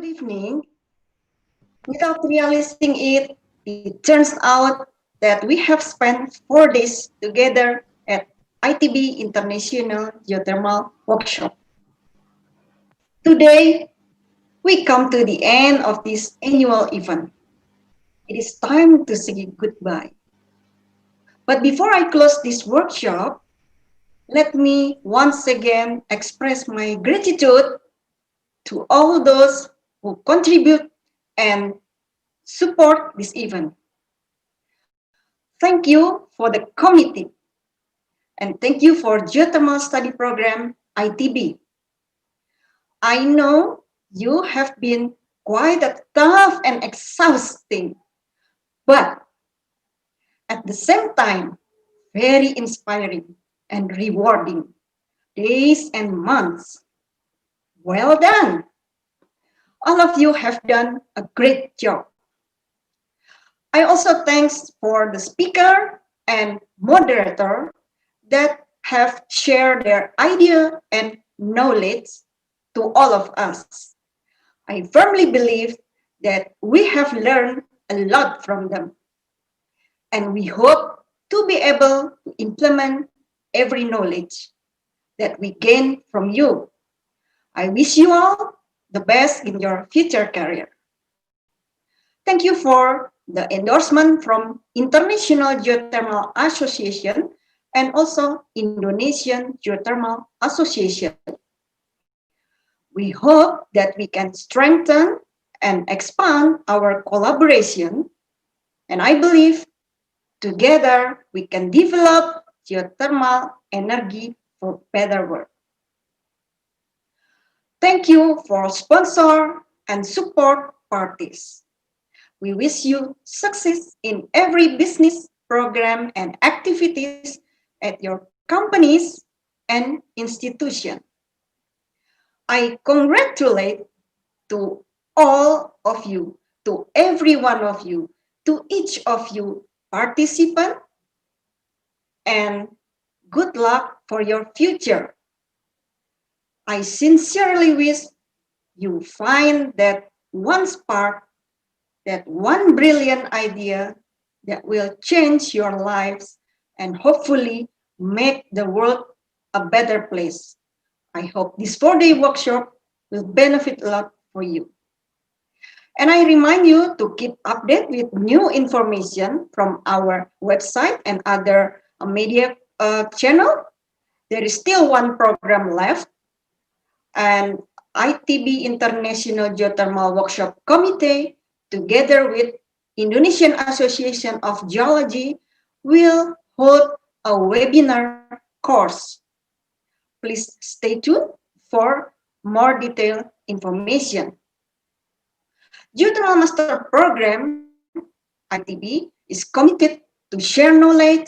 Good evening. Without realizing it turns out that we have spent 4 days together at ITB International Geothermal Workshop. Today, we come to the end of this annual event. It is time to say goodbye. But before I close this workshop, let me once again express my gratitude to all those who contribute and support this event. Thank you for the committee and thank you for Geothermal Study Program ITB. I know you have been quite a tough and exhausting, but at the same time, very inspiring and rewarding days and months. Well done! All of you have done a great job. I also thanks for the speaker and moderator that have shared their idea and knowledge to all of us. I firmly believe that we have learned a lot from them, and we hope to be able to implement every knowledge that we gain from you. I wish you all the best in your future career. Thank you for the endorsement from International Geothermal Association and also Indonesian Geothermal Association. We hope that we can strengthen and expand our collaboration, and I believe together we can develop geothermal energy for better world. Thank you for sponsor and support parties. We wish you success in every business program and activities at your companies and institution. I congratulate to all of you, to every one of you, to each of you participant, and good luck for your future. I sincerely wish you find that one spark, that one brilliant idea that will change your lives and hopefully make the world a better place. I hope this 4 day workshop will benefit a lot for you. And I remind you to keep updated with new information from our website and other media channel. There is still one program left, and ITB International Geothermal Workshop Committee, together with Indonesian Association of Geology, will hold a webinar course. Please stay tuned for more detailed information. Geothermal Master Program, ITB, is committed to share knowledge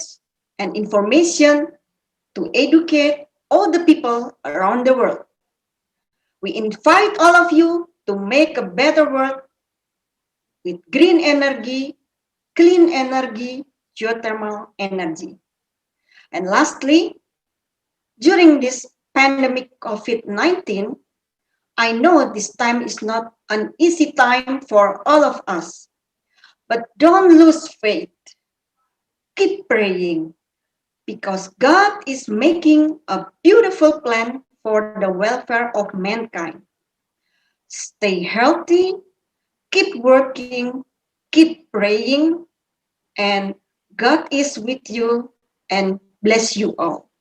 and information to educate all the people around the world. We invite all of you to make a better world with green energy, clean energy, geothermal energy. And lastly, during this pandemic COVID-19, I know this time is not an easy time for all of us, but don't lose faith. Keep praying because God is making a beautiful plan for the welfare of mankind. Stay healthy, keep working, keep praying, and God is with you and bless you all.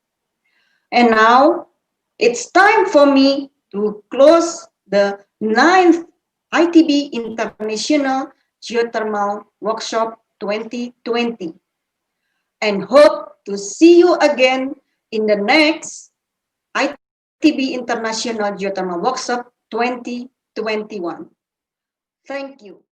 And now it's time for me to close the 9th ITB International Geothermal Workshop 2020 and hope to see you again in the next ITB International Geothermal Workshop 2021. Thank you.